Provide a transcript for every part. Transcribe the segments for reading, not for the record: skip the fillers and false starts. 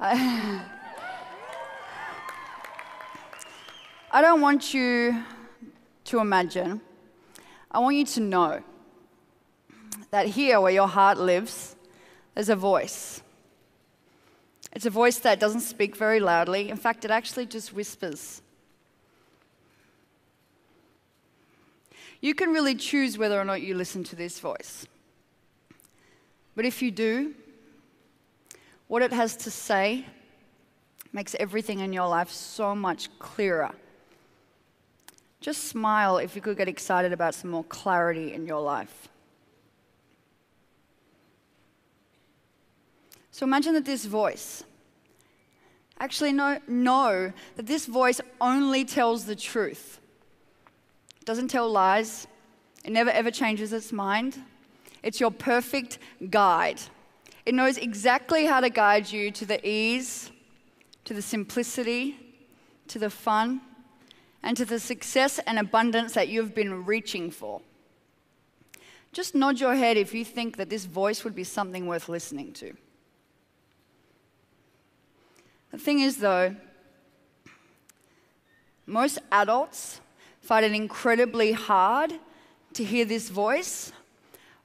I don't want you to imagine. I want you to know that here where your heart lives, there's a voice. It's a voice that doesn't speak very loudly. In fact, it actually just whispers. You can really choose whether or not you listen to this voice. But if you do, what it has to say makes everything in your life so much clearer. Just smile if you could get excited about some more clarity in your life. So imagine that this voice, actually know that this voice only tells the truth. It doesn't tell lies. It never ever changes its mind. It's your perfect guide. It knows exactly how to guide you to the ease, to the simplicity, to the fun, and to the success and abundance that you've been reaching for. Just nod your head if you think that this voice would be something worth listening to. The thing is, though, most adults find it incredibly hard to hear this voice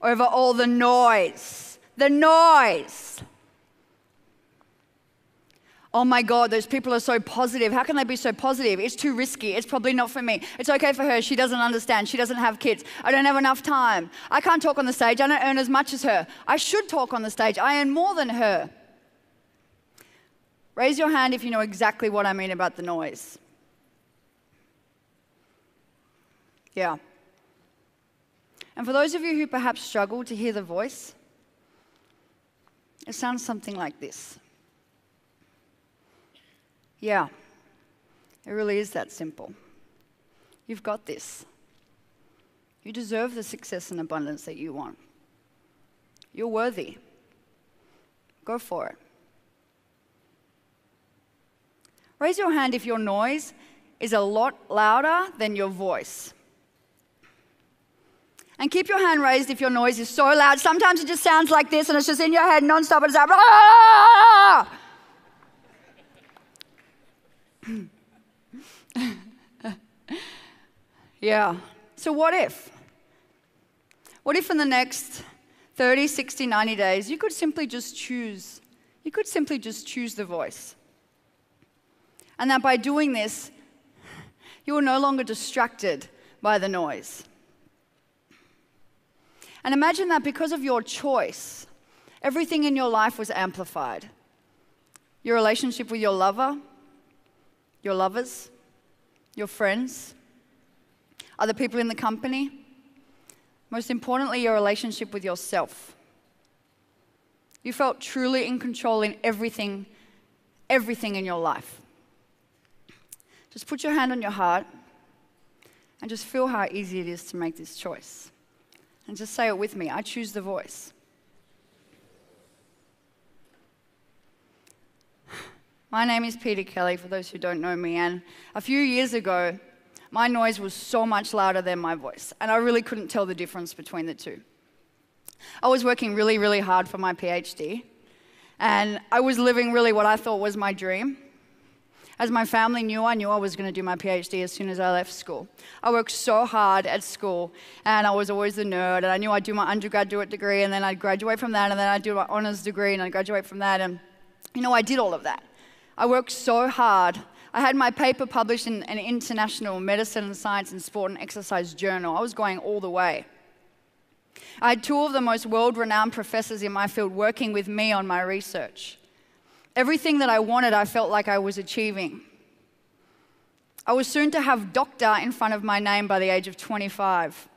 over all the noise. The noise. Oh my God, those people are so positive. How can they be so positive? It's too risky. It's probably not for me. It's okay for her. She doesn't understand. She doesn't have kids. I don't have enough time. I can't talk on the stage. I don't earn as much as her. I should talk on the stage. I earn more than her. Raise your hand if you know exactly what I mean about the noise. Yeah. And for those of you who perhaps struggle to hear the voice, it sounds something like this. Yeah, it really is that simple. You've got this. You deserve the success and abundance that you want. You're worthy. Go for it. Raise your hand if your noise is a lot louder than your voice. And keep your hand raised if your noise is so loud. Sometimes it just sounds like this and it's just in your head nonstop and it's like, ah! Yeah. So what if? What if in the next 30, 60, 90 days, you could simply just choose the voice? And that by doing this, you are no longer distracted by the noise. And imagine that because of your choice, everything in your life was amplified. Your relationship with your lover, your lovers, your friends, other people in the company. Most importantly, your relationship with yourself. You felt truly in control in everything in your life. Just put your hand on your heart and just feel how easy it is to make this choice. And just say it with me. I choose the voice. My name is Peta Kelly, for those who don't know me, and a few years ago, my noise was so much louder than my voice, and I really couldn't tell the difference between the two. I was working really, really hard for my PhD, and I was living really what I thought was my dream. As my family knew, I was going to do my PhD as soon as I left school. I worked so hard at school, and I was always the nerd, and I knew I'd do my undergraduate degree, and then I'd graduate from that, and then I'd do my honors degree, and I'd graduate from that, and I did all of that. I worked so hard. I had my paper published in an international medicine and science and sport and exercise journal. I was going all the way. I had two of the most world-renowned professors in my field working with me on my research. Everything that I wanted, I felt like I was achieving. I was soon to have doctor in front of my name by the age of 25.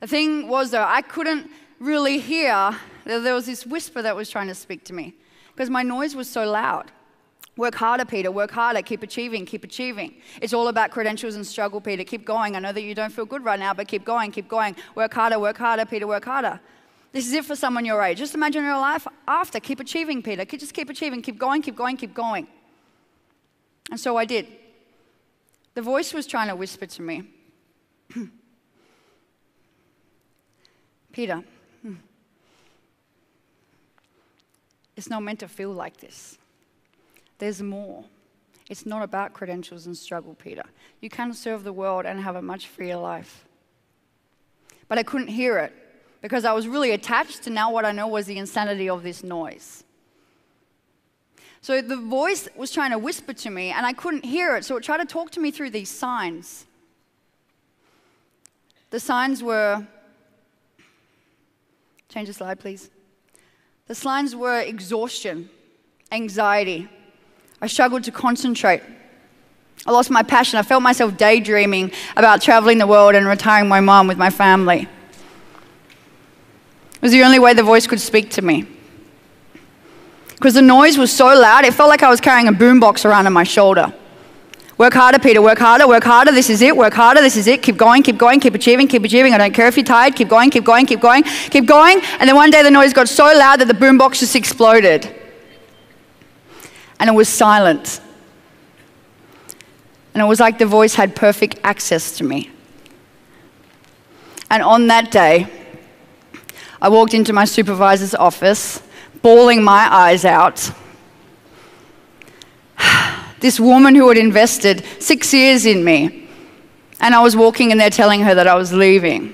The thing was, though, I couldn't really hear. There was this whisper that was trying to speak to me because my noise was so loud. Work harder, Peter. Work harder. Keep achieving. Keep achieving. It's all about credentials and struggle, Peter. Keep going. I know that you don't feel good right now, but keep going. Keep going. Work harder, Peter. Work harder. This is it for someone your age. Just imagine your life after. Keep achieving, Peter. Just keep achieving. Keep going, keep going, keep going. And so I did. The voice was trying to whisper to me, Peter, It's not meant to feel like this. There's more. It's not about credentials and struggle, Peter. You can serve the world and have a much freer life. But I couldn't hear it because I was really attached to now what I know was the insanity of this noise. So the voice was trying to whisper to me and I couldn't hear it, so it tried to talk to me through these signs. The signs were, change the slide please. The signs were exhaustion, anxiety. I struggled to concentrate. I lost my passion. I felt myself daydreaming about traveling the world and retiring my mom with my family. It was the only way the voice could speak to me. Because the noise was so loud, it felt like I was carrying a boombox around on my shoulder. Work harder, Peter, work harder, this is it, work harder, this is it, keep going, keep achieving, I don't care if you're tired, keep going. And then one day the noise got so loud that the boombox just exploded. And it was silent. And it was like the voice had perfect access to me. And on that day, I walked into my supervisor's office, bawling my eyes out. This woman who had invested 6 years in me, and I was walking in there telling her that I was leaving.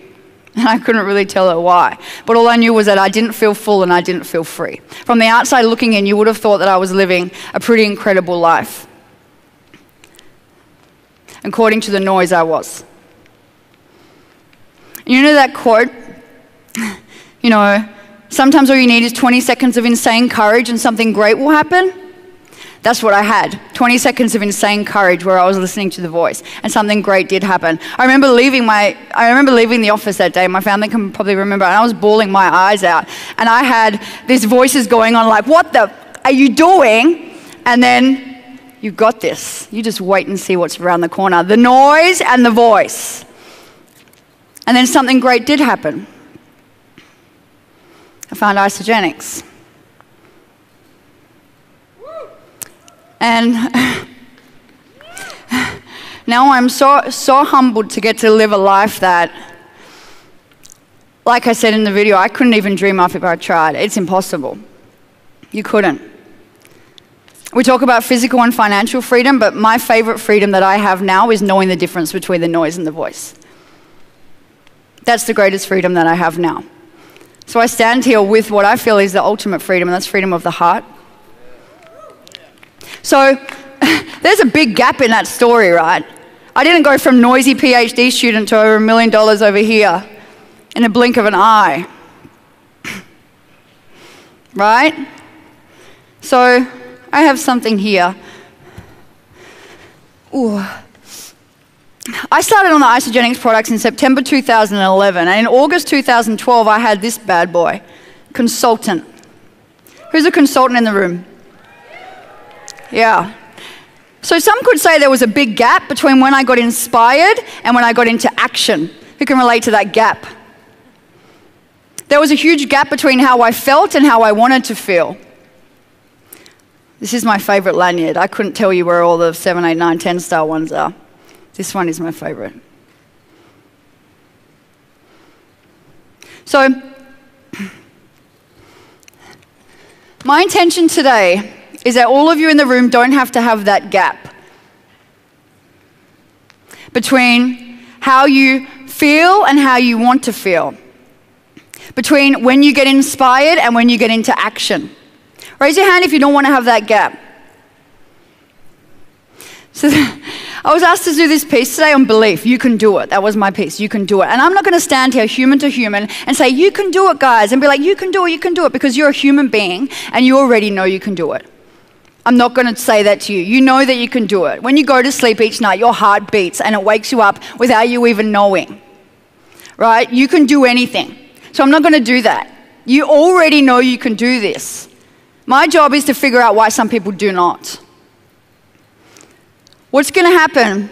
And I couldn't really tell her why. But all I knew was that I didn't feel full and I didn't feel free. From the outside looking in, you would have thought that I was living a pretty incredible life. According to the noise, I was. You know that quote? You know, sometimes all you need is 20 seconds of insane courage and something great will happen. That's what I had, 20 seconds of insane courage where I was listening to the voice, and something great did happen. I remember leaving the office that day, my family can probably remember, and I was bawling my eyes out. And I had these voices going on like, what the are you doing? And then, you got this. You just wait and see what's around the corner. The noise and the voice. And then something great did happen. I found Isagenix. And now I'm so humbled to get to live a life that, like I said in the video, I couldn't even dream up if I tried. It's impossible. You couldn't. We talk about physical and financial freedom, but my favorite freedom that I have now is knowing the difference between the noise and the voice. That's the greatest freedom that I have now. So I stand here with what I feel is the ultimate freedom, and that's freedom of the heart. So there's a big gap in that story, right? I didn't go from noisy PhD student to over $1 million over here in a blink of an eye. Right? So I have something here. Ooh. I started on the Isagenix products in September 2011, and in August 2012 I had this bad boy, consultant. Who's a consultant in the room? Yeah. So some could say there was a big gap between when I got inspired and when I got into action. Who can relate to that gap? There was a huge gap between how I felt and how I wanted to feel. This is my favorite lanyard. I couldn't tell you where all the 7, 8, 9, 10 star ones are. This one is my favorite. So, my intention today is that all of you in the room don't have to have that gap between how you feel and how you want to feel, between when you get inspired and when you get into action. Raise your hand if you don't want to have that gap. So I was asked to do this piece today on belief. You can do it. That was my piece. You can do it. And I'm not going to stand here human to human and say, you can do it, guys, and be like, you can do it, because you're a human being and you already know you can do it. I'm not going to say that to you. You know that you can do it. When you go to sleep each night, your heart beats and it wakes you up without you even knowing, right? You can do anything. So I'm not going to do that. You already know you can do this. My job is to figure out why some people do not. What's going to happen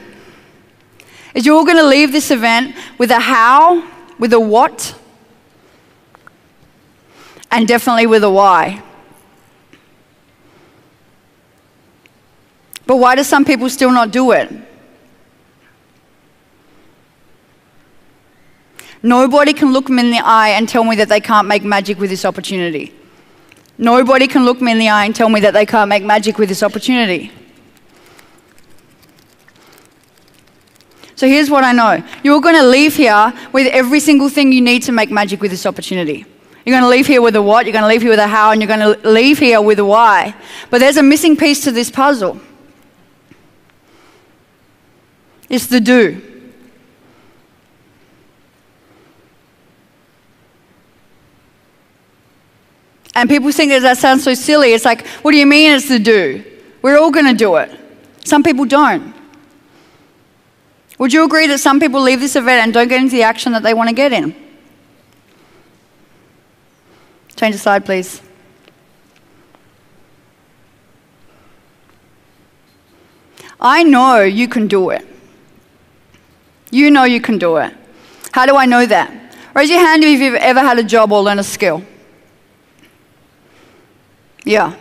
is you're all going to leave this event with a how, with a what, and definitely with a why. But why do some people still not do it? Nobody can look me in the eye and tell me that they can't make magic with this opportunity. Nobody can look me in the eye and tell me that they can't make magic with this opportunity. So here's what I know. You're going to leave here with every single thing you need to make magic with this opportunity. You're going to leave here with a what, you're going to leave here with a how, and you're going to leave here with a why. But there's a missing piece to this puzzle. It's the do. And people think that sounds so silly. It's like, what do you mean it's the do? We're all going to do it. Some people don't. Would you agree that some people leave this event and don't get into the action that they want to get in? Change the slide, please. I know you can do it. You know you can do it. How do I know that? Raise your hand if you've ever had a job or learned a skill. Yeah.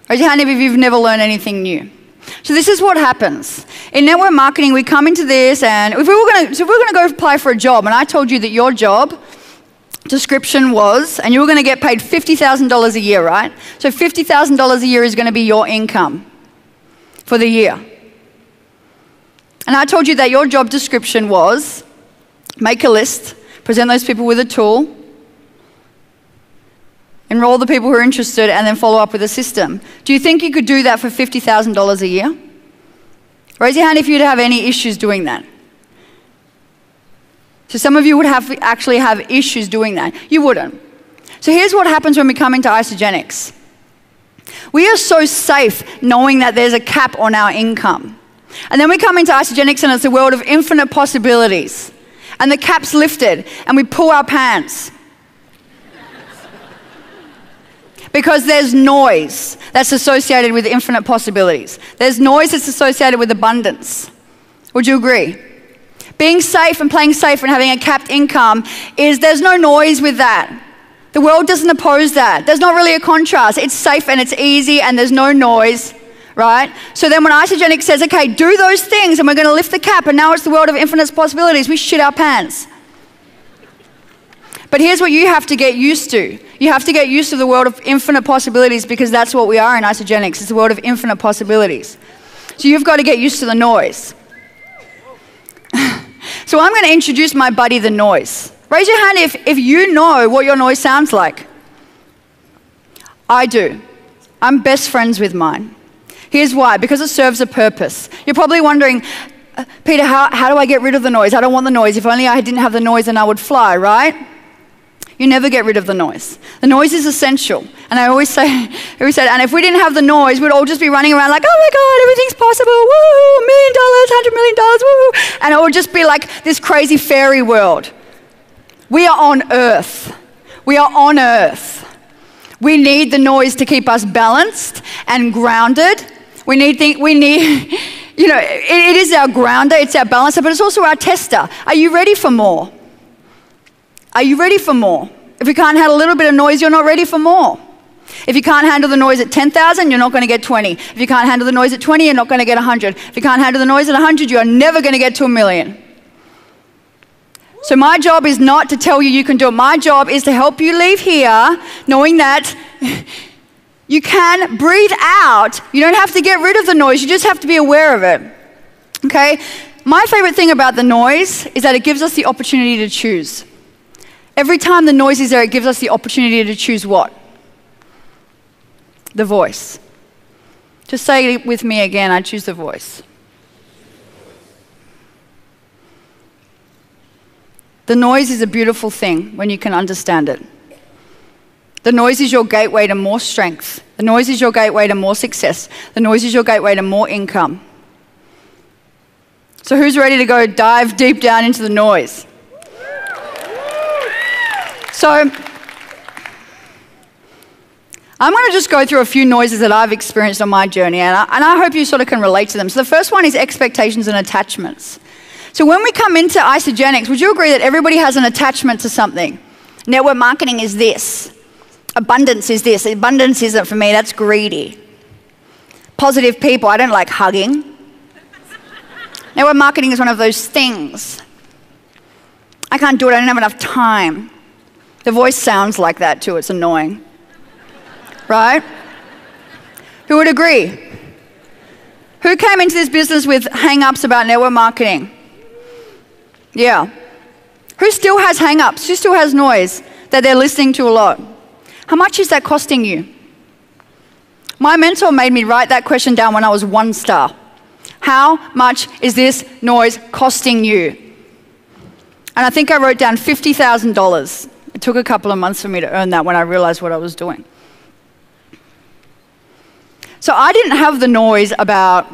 Raise your hand if you've never learned anything new. So this is what happens. In network marketing, we come into this, and if we were going to go apply for a job, and I told you that your job description was, and you were going to get paid $50,000 a year, right? So $50,000 a year is going to be your income for the year. And I told you that your job description was make a list, present those people with a tool, enroll the people who are interested, and then follow up with a system. Do you think you could do that for $50,000 a year? Raise your hand if you'd have any issues doing that. So some of you would actually have issues doing that. You wouldn't. So here's what happens when we come into Isogenics. We are so safe knowing that there's a cap on our income. And then we come into Isogenics and it's a world of infinite possibilities. And the cap's lifted and we pull our pants. Because there's noise that's associated with infinite possibilities. There's noise that's associated with abundance. Would you agree? Being safe and playing safe and having a capped income there's no noise with that. The world doesn't oppose that. There's not really a contrast. It's safe and it's easy and there's no noise, right? So then when Isogenics says, okay, do those things and we're going to lift the cap and now it's the world of infinite possibilities, we shit our pants. But here's what you have to get used to. You have to get used to the world of infinite possibilities because that's what we are in Isogenics. It's the world of infinite possibilities. So you've got to get used to the noise. So I'm going to introduce my buddy, the noise. Raise your hand if you know what your noise sounds like. I do. I'm best friends with mine. Here's why. Because it serves a purpose. You're probably wondering, Peter, how do I get rid of the noise? I don't want the noise. If only I didn't have the noise, then I would fly, right? You never get rid of the noise. The noise is essential. And I always say, and if we didn't have the noise, we'd all just be running around like, oh my God, everything's possible, woo, $1 million, $100 million, woo. And it would just be like this crazy fairy world. We are on Earth. We are on Earth. We need the noise to keep us balanced and grounded. We need, you know, it is our grounder, it's our balancer, but it's also our tester. Are you ready for more? Are you ready for more? If you can't handle a little bit of noise, you're not ready for more. If you can't handle the noise at 10,000, you're not going to get 20. If you can't handle the noise at 20, you're not going to get 100. If you can't handle the noise at 100, you're never going to get to 1 million. So my job is not to tell you can do it. My job is to help you leave here knowing that you can breathe out. You don't have to get rid of the noise. You just have to be aware of it. Okay? My favorite thing about the noise is that it gives us the opportunity to choose. Every time the noise is there, it gives us the opportunity to choose what? The voice. Just say it with me again, I choose the voice. The noise is a beautiful thing when you can understand it. The noise is your gateway to more strength. The noise is your gateway to more success. The noise is your gateway to more income. So who's ready to go dive deep down into the noise? So I'm going to just go through a few noises that I've experienced on my journey, and I hope you sort of can relate to them. So the first one is expectations and attachments. So when we come into Isogenics, would you agree that everybody has an attachment to something? Network marketing is this. Abundance is this. Abundance isn't for me, that's greedy. Positive people, I don't like hugging. Network marketing is one of those things. I can't do it, I don't have enough time. The voice sounds like that too, it's annoying. right? Who would agree? Who came into this business with hang-ups about network marketing? Yeah. Who still has hang-ups? Who still has noise that they're listening to a lot? How much is that costing you? My mentor made me write that question down when I was 1 star. How much is this noise costing you? And I think I wrote down $50,000. It took a couple of months for me to earn that when I realized what I was doing. So I didn't have the noise about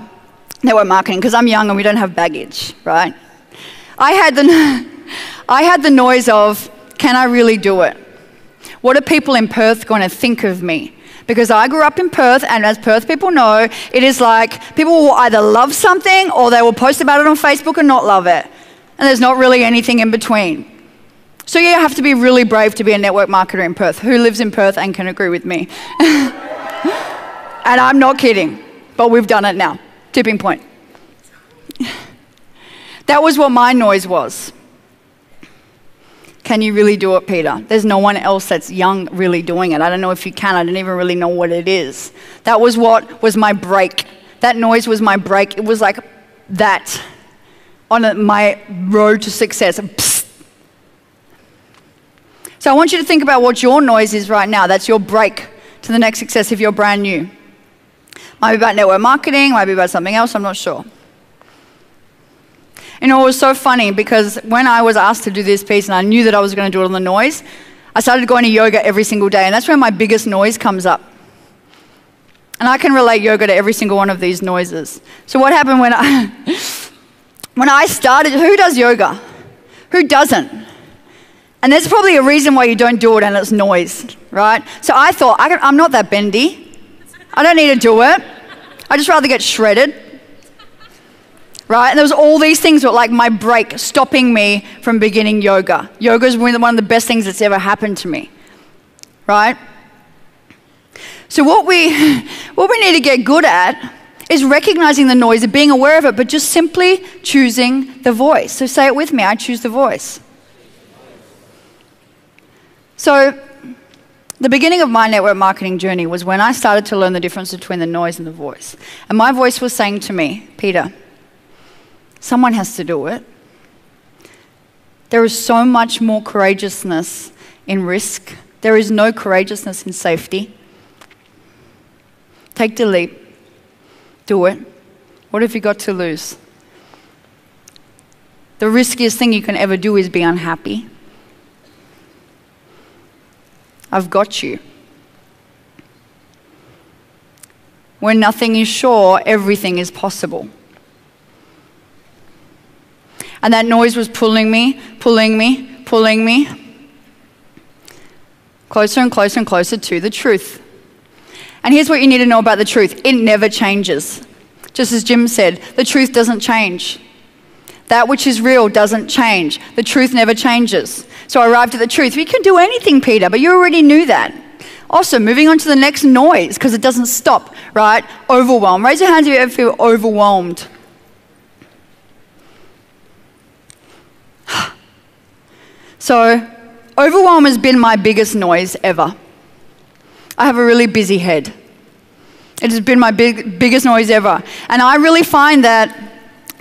network marketing because I'm young and we don't have baggage, right? I had the noise of, can I really do it? What are people in Perth going to think of me? Because I grew up in Perth, and as Perth people know, it is like people will either love something or they will post about it on Facebook and not love it. And there's not really anything in between. So you have to be really brave to be a network marketer in Perth. Who lives in Perth and can agree with me? And I'm not kidding, but we've done it now. Tipping point. That was what my noise was. Can you really do it, Peter? There's no one else that's young really doing it. I don't know if you can. I don't even really know what it is. That was what was my break. That noise was my break. It was like that on my road to success. Psst. So I want you to think about what your noise is right now. That's your break to the next success if you're brand new. Might be about network marketing, might be about something else, I'm not sure. You know, it was so funny because when I was asked to do this piece and I knew that I was going to do it on the noise, I started going to yoga every single day, and that's where my biggest noise comes up. And I can relate yoga to every single one of these noises. So what happened when I started, who does yoga? Who doesn't? And there's probably a reason why you don't do it, and it's noise, right? So I thought, I'm not that bendy. I don't need to do it. I'd just rather get shredded. Right? And there was all these things that were like my break, stopping me from beginning yoga. Yoga is one of the best things that's ever happened to me. Right? So what we need to get good at is recognizing the noise and being aware of it, but just simply choosing the voice. So say it with me, I choose the voice. So the beginning of my network marketing journey was when I started to learn the difference between the noise and the voice. And my voice was saying to me, Peter, someone has to do it. There is so much more courageousness in risk. There is no courageousness in safety. Take the leap. Do it. What have you got to lose? The riskiest thing you can ever do is be unhappy. I've got you. When nothing is sure, everything is possible. And that noise was pulling me, pulling me, pulling me closer and closer and closer to the truth. And here's what you need to know about the truth. It never changes. Just as Jim said, the truth doesn't change. That which is real doesn't change. The truth never changes. So I arrived at the truth. We can do anything, Peter, but you already knew that. Awesome. Moving on to the next noise, because it doesn't stop, right? Overwhelm. Raise your hands if you ever feel overwhelmed. So, overwhelm has been my biggest noise ever. I have a really busy head. It has been my biggest noise ever. And I really find that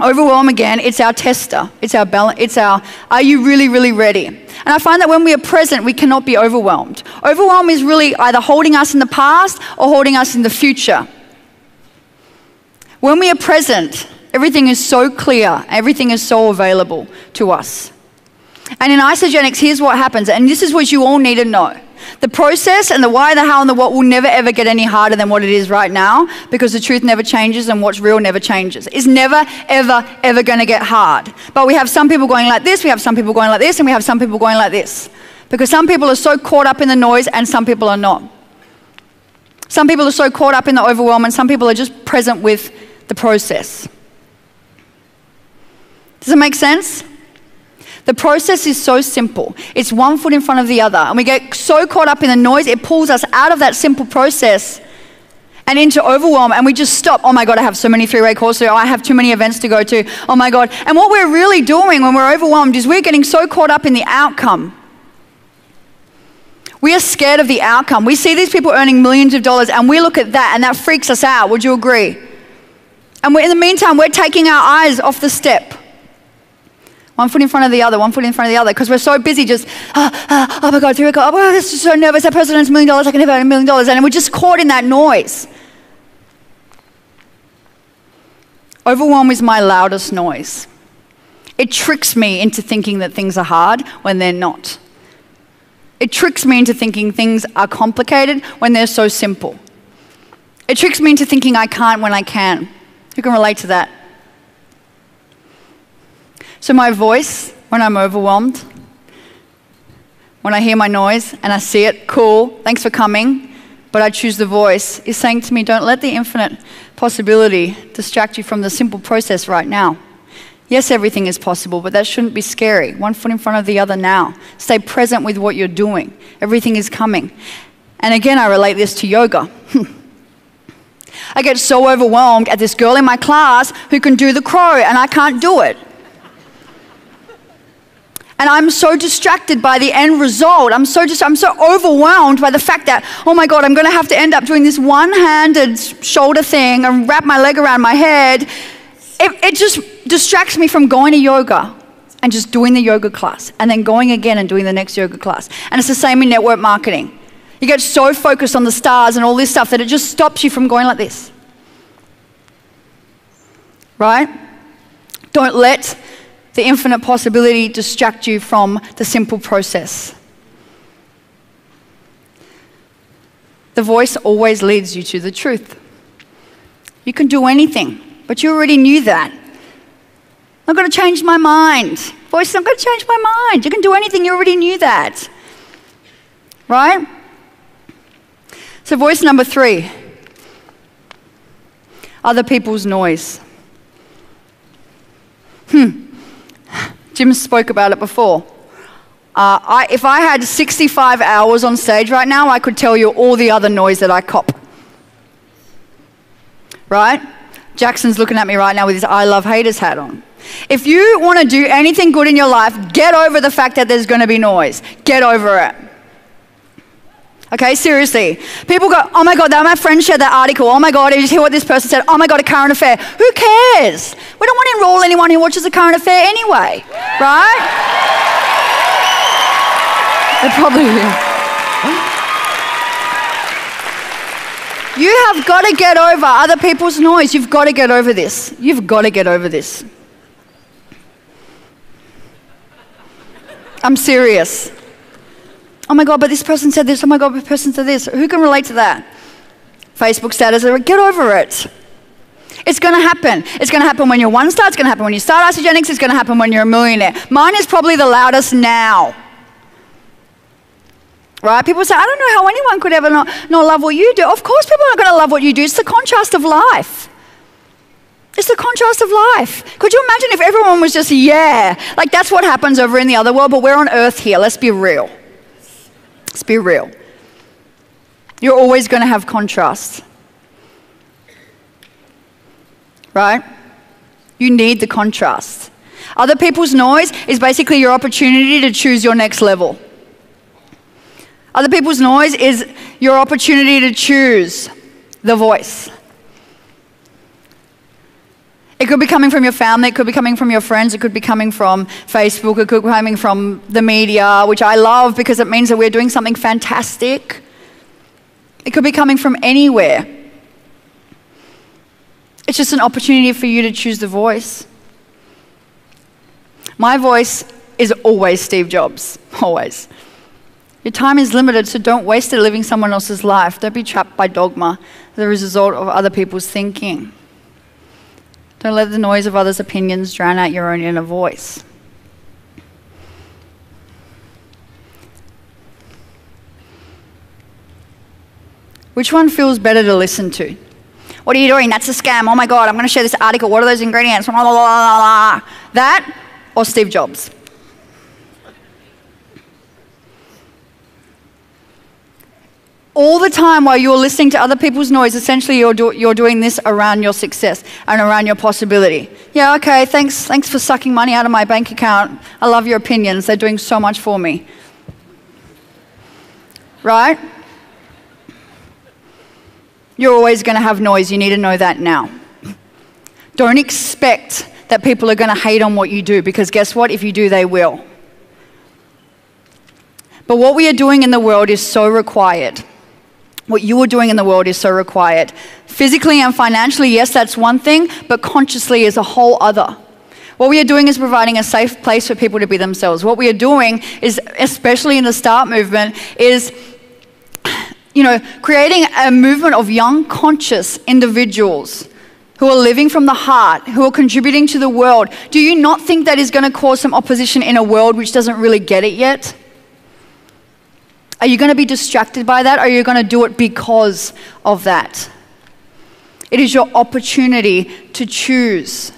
overwhelm, again, it's our tester. It's our balance. It's our, are you really, really ready? And I find that when we are present, we cannot be overwhelmed. Overwhelm is really either holding us in the past or holding us in the future. When we are present, everything is so clear. Everything is so available to us. And in isogenics, here's what happens, and this is what you all need to know. The process and the why, the how, and the what will never ever get any harder than what it is right now, because the truth never changes and what's real never changes. It's never, ever, ever going to get hard. But we have some people going like this, we have some people going like this, and we have some people going like this. Because some people are so caught up in the noise and some people are not. Some people are so caught up in the overwhelm and some people are just present with the process. Does it make sense? The process is so simple. It's one foot in front of the other. And we get so caught up in the noise, it pulls us out of that simple process and into overwhelm. And we just stop. Oh my God, I have so many three-way courses. I have too many events to go to. Oh my God. And what we're really doing when we're overwhelmed is we're getting so caught up in the outcome. We are scared of the outcome. We see these people earning millions of dollars and we look at that and that freaks us out. Would you agree? And in the meantime, we're taking our eyes off the step. One foot in front of the other, one foot in front of the other, because we're so busy just, oh my God, here we go. Oh, this is so nervous. That person earns $1 million. I can never earn $1 million. And we're just caught in that noise. Overwhelm is my loudest noise. It tricks me into thinking that things are hard when they're not. It tricks me into thinking things are complicated when they're so simple. It tricks me into thinking I can't when I can. Who can relate to that? So my voice, when I'm overwhelmed, when I hear my noise and I see it, cool, thanks for coming, but I choose the voice, is saying to me, don't let the infinite possibility distract you from the simple process right now. Yes, everything is possible, but that shouldn't be scary. One foot in front of the other now. Stay present with what you're doing. Everything is coming. And again, I relate this to yoga. I get so overwhelmed at this girl in my class who can do the crow and I can't do it. And I'm so distracted by the end result. I'm so overwhelmed by the fact that, oh my God, I'm going to have to end up doing this one-handed shoulder thing and wrap my leg around my head. It just distracts me from going to yoga and just doing the yoga class and then going again and doing the next yoga class. And it's the same in network marketing. You get so focused on the stars and all this stuff that it just stops you from going like this. Right? Don't let the infinite possibility distract you from the simple process. The voice always leads you to the truth. You can do anything, but you already knew that. I'm not going to change my mind. Voice is not going to change my mind. You can do anything, you already knew that. Right? So voice number 3, other people's noise. Jim spoke about it before. If I had 65 hours on stage right now, I could tell you all the other noise that I cop. Right? Jackson's looking at me right now with his I Love Haters hat on. If you want to do anything good in your life, get over the fact that there's going to be noise. Get over it. Okay, seriously. People go, oh my God, my friend shared that article. Oh my God, did you hear what this person said? Oh my God, a current affair. Who cares? We don't want to enroll anyone who watches a current affair anyway, right? They probably will. You have got to get over other people's noise. You've got to get over this. You've got to get over this. I'm serious. Oh my God, but this person said this. Oh my God, this person said this. Who can relate to that? Facebook status, get over it. It's going to happen. It's going to happen when you're one star. It's going to happen when you start Isagenix. It's going to happen when you're a millionaire. Mine is probably the loudest now. Right? People say, I don't know how anyone could ever not love what you do. Of course people aren't going to love what you do. It's the contrast of life. It's the contrast of life. Could you imagine if everyone was just, yeah? Like that's what happens over in the other world, but we're on earth here. Let's be real. Let's be real. You're always going to have contrast. Right? You need the contrast. Other people's noise is basically your opportunity to choose your next level. Other people's noise is your opportunity to choose the voice. It could be coming from your family, it could be coming from your friends, it could be coming from Facebook, it could be coming from the media, which I love because it means that we're doing something fantastic. It could be coming from anywhere. It's just an opportunity for you to choose the voice. My voice is always Steve Jobs, always. Your time is limited, so don't waste it living someone else's life. Don't be trapped by dogma as a result of other people's thinking. Don't let the noise of others' opinions drown out your own inner voice. Which one feels better to listen to? What are you doing? That's a scam. Oh my God, I'm going to share this article. What are those ingredients? Blah, blah, blah, blah. That or Steve Jobs? All the time while you're listening to other people's noise, essentially you're doing this around your success and around your possibility. Yeah, okay, thanks for sucking money out of my bank account. I love your opinions. They're doing so much for me. right? You're always going to have noise. You need to know that now. Don't expect that people are going to hate on what you do, because guess what? If you do, they will. But what we are doing in the world is so required. What you are doing in the world is so required. Physically and financially, yes, that's one thing, but consciously is a whole other. What we are doing is providing a safe place for people to be themselves. What we are doing is, especially in the START movement, is creating a movement of young, conscious individuals who are living from the heart, who are contributing to the world. Do you not think that is going to cause some opposition in a world which doesn't really get it yet? Are you going to be distracted by that, or are you going to do it because of that? It is your opportunity to choose.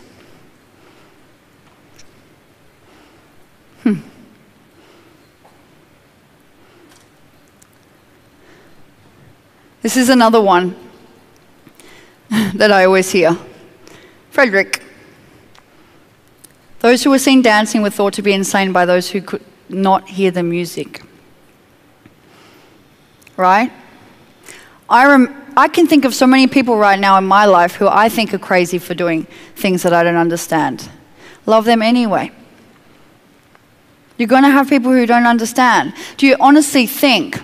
This is another one that I always hear. Frederick. Those who were seen dancing were thought to be insane by those who could not hear the music. Right? I can think of so many people right now in my life who I think are crazy for doing things that I don't understand. Love them anyway. You're going to have people who don't understand. Do you honestly think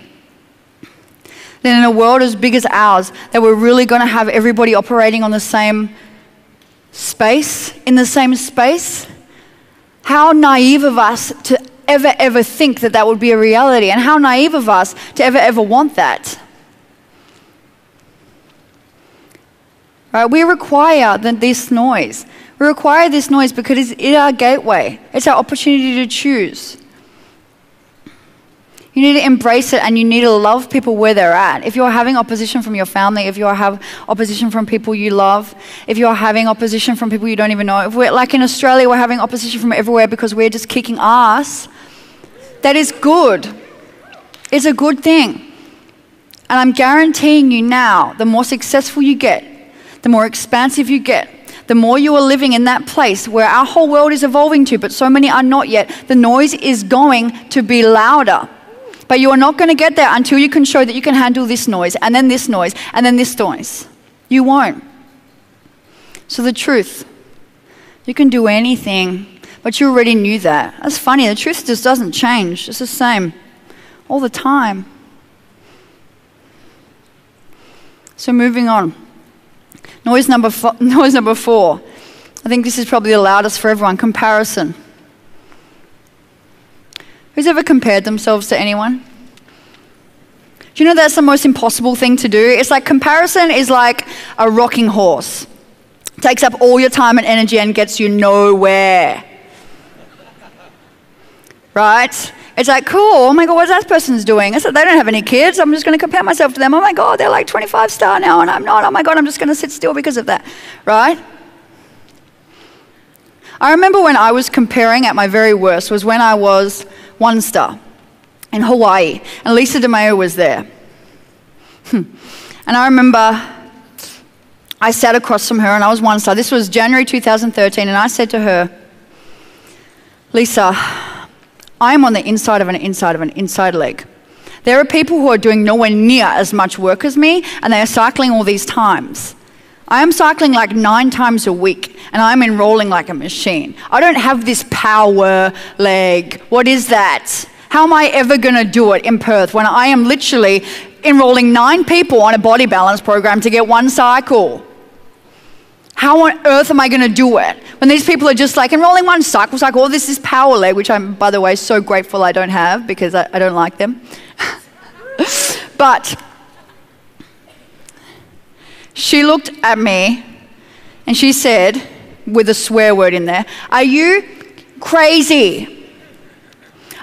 that in a world as big as ours, that we're really going to have everybody operating on the same space, in the same space? How naive of us to ever think that that would be a reality, and how naive of us to ever want that. Right? We require this noise. We require this noise because it's our gateway. It's our opportunity to choose. You need to embrace it, and you need to love people where they're at. If you're having opposition from your family, if you have opposition from people you love, if you're having opposition from people you don't even know, if we're like in Australia, we're having opposition from everywhere because we're just kicking ass, that is good. It's a good thing. And I'm guaranteeing you now, the more successful you get, the more expansive you get, the more you are living in that place where our whole world is evolving to, but so many are not yet, the noise is going to be louder. But you are not going to get there until you can show that you can handle this noise, and then this noise, and then this noise. You won't. So the truth, you can do anything, but you already knew that. That's funny. The truth just doesn't change. It's the same all the time. So moving on. Noise number 4. I think this is probably the loudest for everyone. Comparison. Who's ever compared themselves to anyone? Do you know that's the most impossible thing to do? It's like comparison is like a rocking horse. It takes up all your time and energy and gets you nowhere. Right? It's like, cool, oh my God, what's that person's doing? I said, they don't have any kids. I'm just going to compare myself to them. Oh my God, they're like 25 star now and I'm not. Oh my God, I'm just going to sit still because of that. Right? I remember when I was comparing at my very worst was when I was 1 star in Hawaii, and Lisa DeMayo was there. And I remember I sat across from her and I was 1 star. This was January 2013, and I said to her, Lisa, I am on the inside of an inside leg. There are people who are doing nowhere near as much work as me, and they are cycling all these times. I am cycling like 9 times a week, and I'm enrolling like a machine. I don't have this power leg. What is that? How am I ever going to do it in Perth when I am literally enrolling 9 people on a body balance program to get 1 cycle? How on earth am I going to do it when these people are just like enrolling 1 cycle, all this power leg, which I'm, by the way, so grateful I don't have because I don't like them. But she looked at me and she said, with a swear word in there, "Are you crazy?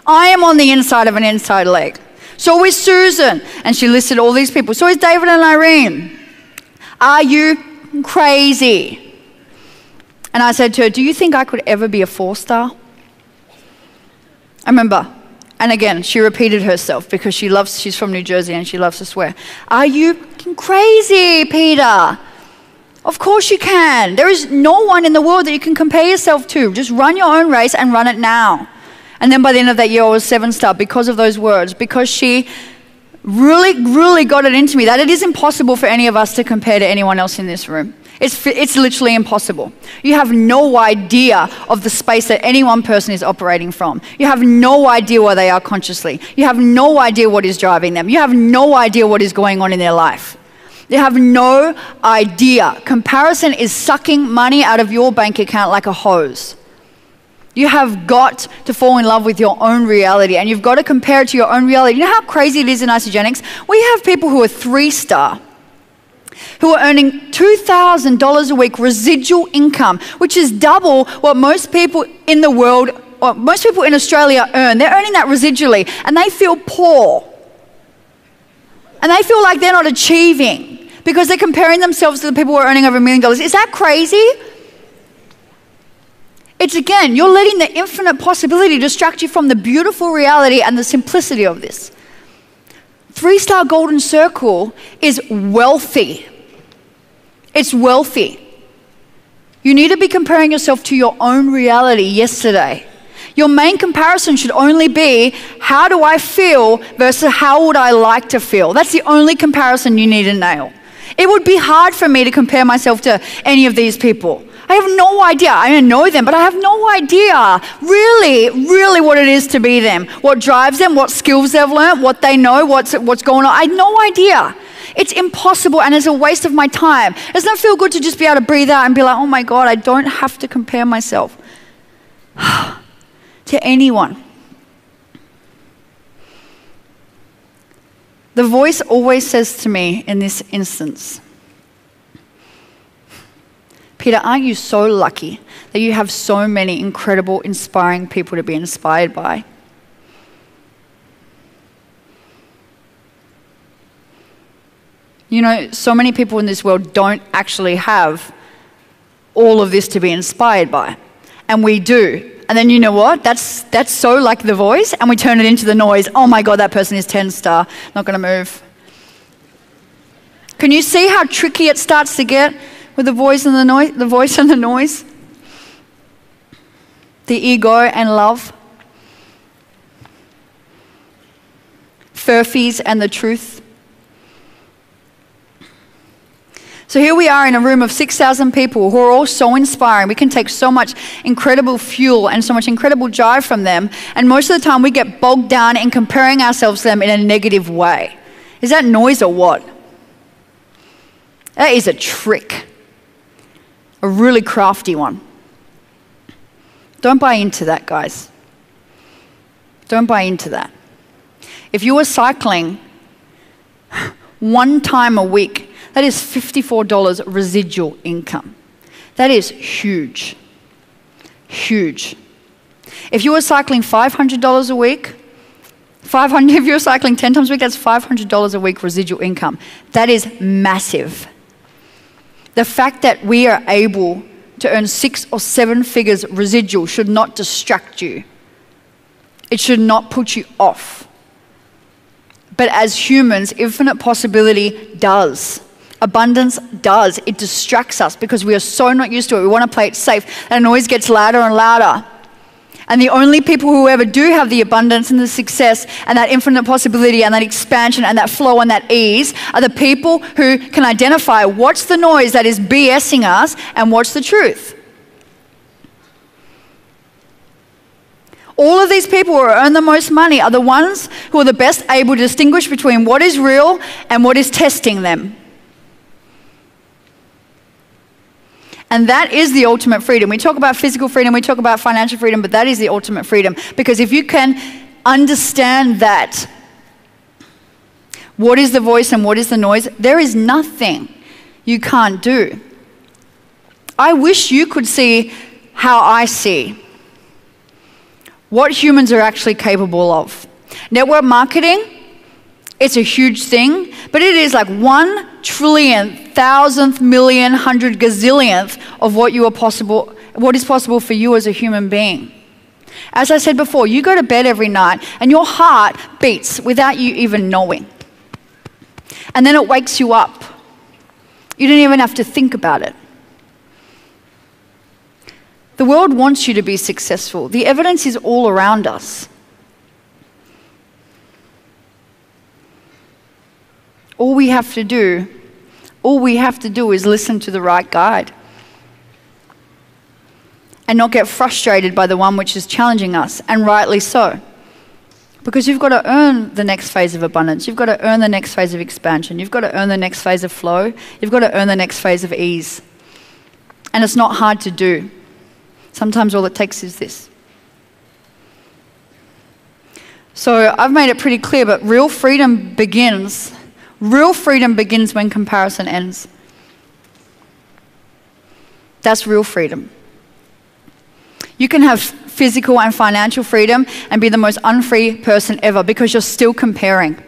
I am on the inside of an inside leg. So is Susan." And she listed all these people. So is David and Irene. Are you crazy? And I said to her, do you think I could ever be a 4 star? I remember. And again, she repeated herself because she's from New Jersey and she loves to swear. Are you crazy, Peter? Of course you can. There is no one in the world that you can compare yourself to. Just run your own race and run it now. And then by the end of that year, I was 7 star because of those words, because she really got it into me that it is impossible for any of us to compare to anyone else in this room. It's literally impossible. You have no idea of the space that any one person is operating from. You have no idea where they are consciously. You have no idea what is driving them. You have no idea what is going on in their life. You have no idea. Comparison is sucking money out of your bank account like a hose. You have got to fall in love with your own reality, and you've got to compare it to your own reality. You know how crazy it is in Isogenics? We have people who are 3-star, who are earning $2,000 a week residual income, which is double what most people in the world, or most people in Australia earn. They're earning that residually, and they feel poor. And they feel like they're not achieving because they're comparing themselves to the people who are earning over $1 million. Is that crazy? It's again, you're letting the infinite possibility distract you from the beautiful reality and the simplicity of this. 3-star golden circle is wealthy. It's wealthy. You need to be comparing yourself to your own reality yesterday. Your main comparison should only be, how do I feel versus how would I like to feel? That's the only comparison you need to nail. It would be hard for me to compare myself to any of these people. I have no idea. I don't know them, but I have no idea really what it is to be them, what drives them, what skills they've learned, what they know, what's going on. I have no idea. It's impossible, and it's a waste of my time. It doesn't feel good to just be able to breathe out and be like, oh my God, I don't have to compare myself to anyone. The voice always says to me in this instance, Peter, aren't you so lucky that you have so many incredible, inspiring people to be inspired by? You know, so many people in this world don't actually have all of this to be inspired by. And we do. And then you know what? That's so like the voice, and we turn it into the noise. Oh my God, that person is 10-star. Not going to move. Can you see how tricky it starts to get with the voice and the noise? The voice and the noise? The ego and love? Furfies and the truth? So here we are in a room of 6,000 people who are all so inspiring. We can take so much incredible fuel and so much incredible drive from them. And most of the time we get bogged down in comparing ourselves to them in a negative way. Is that noise or what? That is a trick. A really crafty one. Don't buy into that, guys. Don't buy into that. If you were cycling one time a week, that is $54 residual income. That is huge. Huge. If you were cycling $500 a week, if you were cycling 10 times a week, that's $500 a week residual income. That is massive. The fact that we are able to earn 6 or 7 figures residual should not distract you. It should not put you off. But as humans, infinite possibility does. Abundance does. It distracts us because we are so not used to it. We want to play it safe, and it always gets louder and louder. And the only people who ever do have the abundance and the success and that infinite possibility and that expansion and that flow and that ease are the people who can identify what's the noise that is BSing us and what's the truth. All of these people who earn the most money are the ones who are the best able to distinguish between what is real and what is testing them. And that is the ultimate freedom. We talk about physical freedom, we talk about financial freedom, but that is the ultimate freedom. Because if you can understand that, what is the voice and what is the noise, there is nothing you can't do. I wish you could see how I see what humans are actually capable of. Network marketing, it's a huge thing, but it is like 1 trillion, thousandth, million, hundred gazillionth of what is possible for you as a human being. As I said before, you go to bed every night and your heart beats without you even knowing. And then it wakes you up. You don't even have to think about it. The world wants you to be successful. The evidence is all around us. All we have to do is listen to the right guide and not get frustrated by the one which is challenging us, and rightly so. Because you've got to earn the next phase of abundance. You've got to earn the next phase of expansion. You've got to earn the next phase of flow. You've got to earn the next phase of ease. And it's not hard to do. Sometimes all it takes is this. So I've made it pretty clear, but real freedom begins when comparison ends. That's real freedom. You can have physical and financial freedom and be the most unfree person ever because you're still comparing.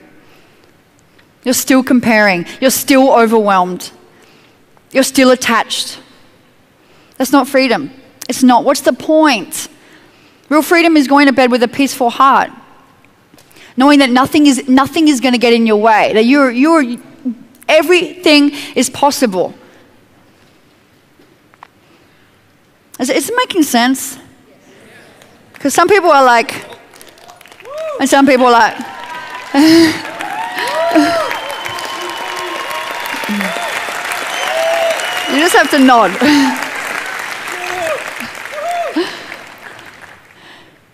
You're still comparing. You're still overwhelmed. You're still attached. That's not freedom. It's not. What's the point? Real freedom is going to bed with a peaceful heart, knowing that nothing is going to get in your way, that everything is possible. Is it making sense? Because some people are like, and some people are like, you just have to nod.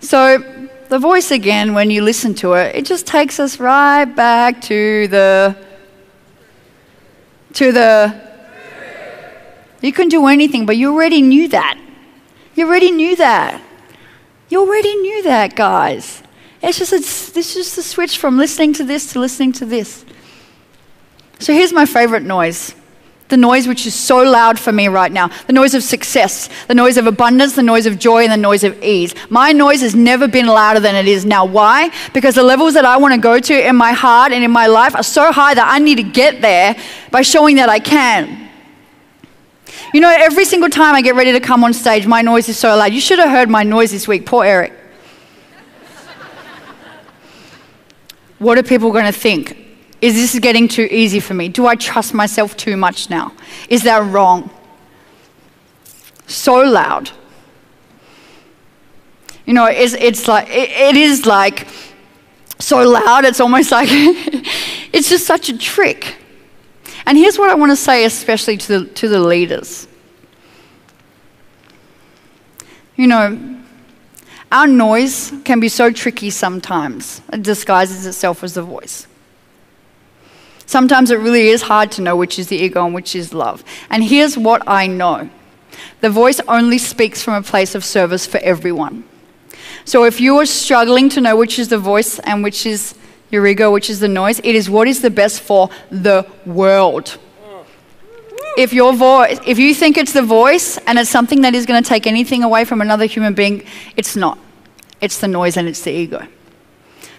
So the voice again, when you listen to it, it just takes us right back to the you can do anything, but you already knew that. You already knew that. You already knew that, guys. It's just a switch from listening to this to listening to this. So here's my favorite noise. The noise which is so loud for me right now. The noise of success, the noise of abundance, the noise of joy, and the noise of ease. My noise has never been louder than it is now. Why? Because the levels that I want to go to in my heart and in my life are so high that I need to get there by showing that I can. You know, every single time I get ready to come on stage, my noise is so loud. You should have heard my noise this week. Poor Eric. What are people going to think? Is this getting too easy for me? Do I trust myself too much now? Is that wrong? So loud. You know, it is like so loud, it's almost like, it's just such a trick. And here's what I want to say, especially to the leaders. You know, our noise can be so tricky sometimes. It disguises itself as the voice. Sometimes it really is hard to know which is the ego and which is love. And here's what I know. The voice only speaks from a place of service for everyone. So if you are struggling to know which is the voice and which is your ego, which is the noise, it is what is the best for the world. If you think it's the voice and it's something that is going to take anything away from another human being, it's not. It's the noise and it's the ego.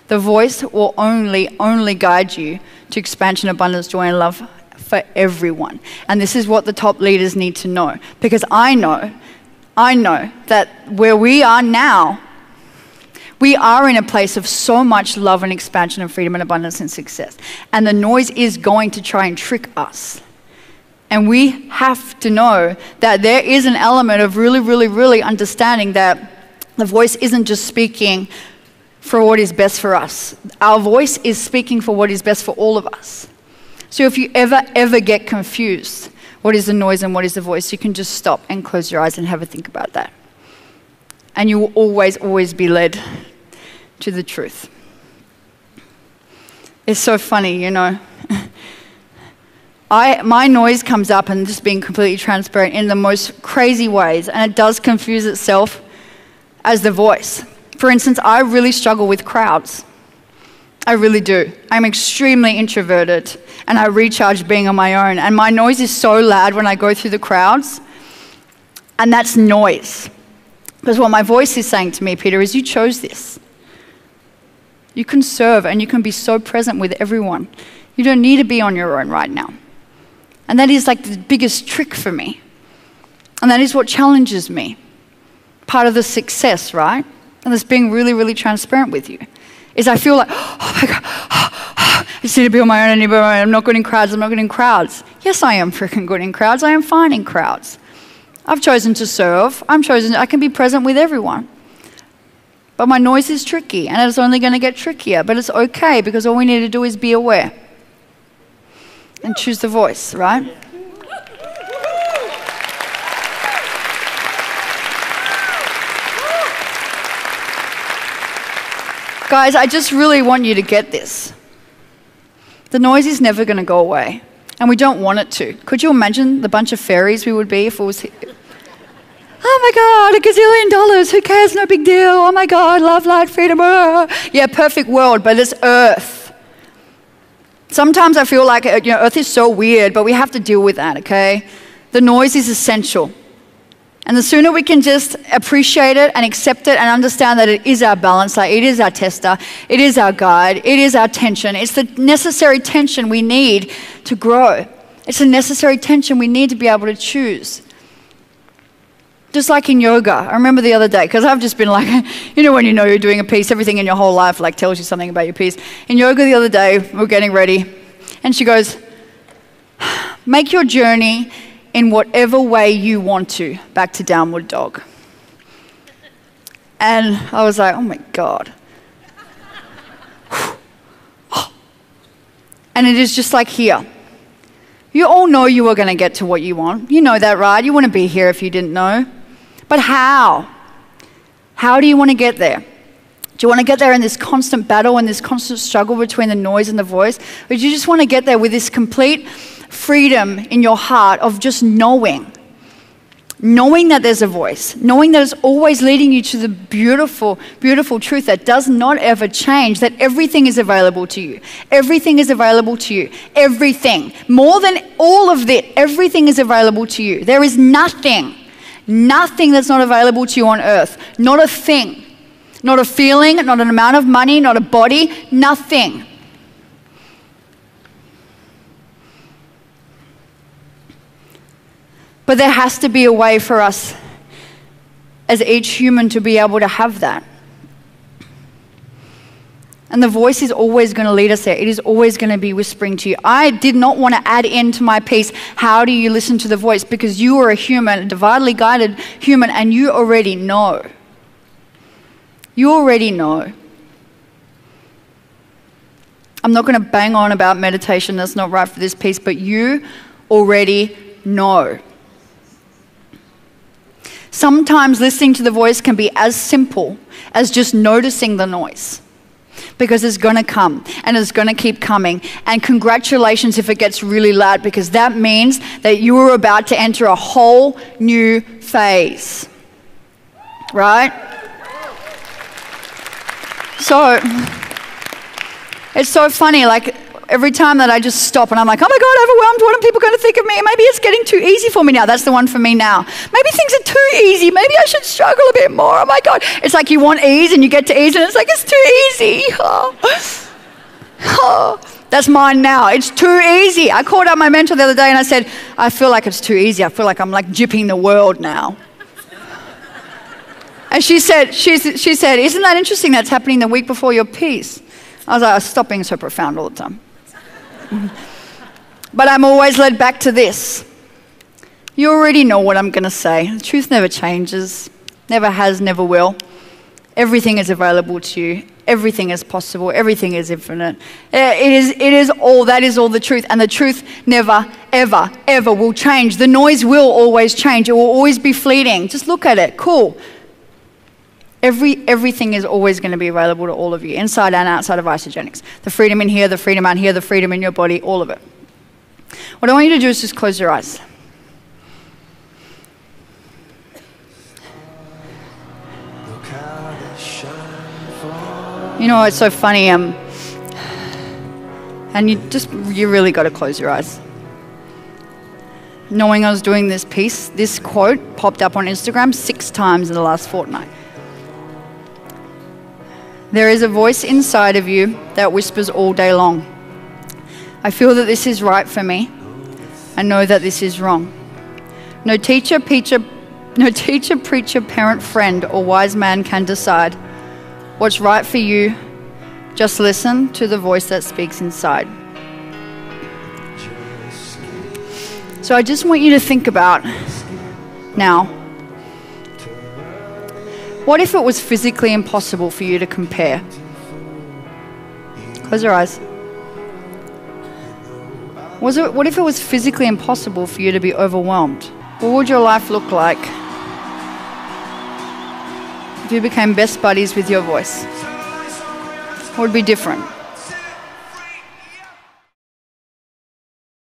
The voice will only guide you to expansion, abundance, joy, and love for everyone. And this is what the top leaders need to know. Because I know that where we are now, we are in a place of so much love and expansion and freedom and abundance and success. And the noise is going to try and trick us. And we have to know that there is an element of really understanding that the voice isn't just speaking for what is best for us. Our voice is speaking for what is best for all of us. So if you ever get confused, what is the noise and what is the voice, you can just stop and close your eyes and have a think about that. And you will always be led to the truth. It's so funny, you know. My noise comes up, and just being completely transparent, in the most crazy ways, and it does confuse itself as the voice. For instance, I really struggle with crowds. I really do. I'm extremely introverted, and I recharge being on my own. And my noise is so loud when I go through the crowds, and that's noise. Because what my voice is saying to me, Peter, is you chose this. You can serve and you can be so present with everyone. You don't need to be on your own right now. And that is like the biggest trick for me. And that is what challenges me. Part of the success, right? And that's being really transparent with you. Is I feel like, oh my God, I just need to be on my own, I'm not good in crowds, I'm not good in crowds. Yes, I am freaking good in crowds, I am fine in crowds. I've chosen to serve, I can be present with everyone. But my noise is tricky, and it's only going to get trickier, but it's okay, because all we need to do is be aware. and choose the voice, right? Guys, I just really want you to get this. The noise is never going to go away, and we don't want it to. Could you imagine the bunch of fairies we would be if it was... Oh my God, $1 gazillion, who cares, no big deal. Oh my God, love, light, freedom. Yeah, perfect world, but it's Earth. Sometimes I feel like, Earth is so weird, but we have to deal with that, okay? The noise is essential. And the sooner we can just appreciate it and accept it and understand that it is our balance, like it is our tester, it is our guide, it is our tension. It's the necessary tension we need to grow. It's the necessary tension we need to be able to choose. Just like in yoga. I remember the other day, because I've just been like, when you're doing a piece, everything in your whole life like tells you something about your piece. In yoga the other day, we're getting ready, and she goes, make your journey in whatever way you want to, back to downward dog. And I was like, oh my God. And it is just like here. You all know you are going to get to what you want. You know that, right? You wouldn't be here if you didn't know. But how? How do you want to get there? Do you want to get there in this constant battle and this constant struggle between the noise and the voice? Or do you just want to get there with this complete freedom in your heart of just knowing that there's a voice, knowing that it's always leading you to the beautiful, beautiful truth that does not ever change, that everything is available to you. Everything is available to you. Everything. More than all of it, everything is available to you. There is nothing that's not available to you on earth. Not a thing. Not a feeling, not an amount of money, not a body, nothing. But there has to be a way for us as each human to be able to have that. And the voice is always going to lead us there. It is always going to be whispering to you. I did not want to add into my piece, how do you listen to the voice? Because you are a human, a divinely guided human, and you already know. You already know. I'm not going to bang on about meditation, that's not right for this piece, but you already know. Sometimes listening to the voice can be as simple as just noticing the noise. Because it's going to come, and it's going to keep coming. And congratulations if it gets really loud, because that means that you are about to enter a whole new phase. Right? So, it's so funny, like every time that I just stop and I'm like, oh my God, overwhelmed, what are people going to think of me? Maybe it's getting too easy for me now. That's the one for me now. Maybe things are too easy. Maybe I should struggle a bit more. Oh my God. It's like you want ease and you get to ease and it's like, it's too easy. That's mine now. It's too easy. I called out my mentor the other day and I said, I feel like it's too easy. I feel like I'm like gypping the world now. And she said, isn't that interesting? That's happening the week before your piece. I was like, stop being so profound all the time. But I'm always led back to this. You already know what I'm going to say. The truth never changes, never has, never will. Everything is available to you. Everything is possible. Everything is infinite. That is all the truth. And the truth never, ever, ever will change. The noise will always change. It will always be fleeting. Just look at it. Cool. Everything is always going to be available to all of you, inside and outside of Isogenics. The freedom in here, the freedom out here, the freedom in your body, all of it. What I want you to do is just close your eyes. You know, it's so funny, and you really got to close your eyes. Knowing I was doing this piece, this quote popped up on Instagram 6 times in the last fortnight. There is a voice inside of you that whispers all day long. I feel that this is right for me. I know that this is wrong. No teacher, preacher, parent, friend, or wise man can decide what's right for you. Just listen to the voice that speaks inside. So I just want you to think about now, what if it was physically impossible for you to compare? What if it was physically impossible for you to be overwhelmed? What would your life look like if you became best buddies with your voice? What would be different?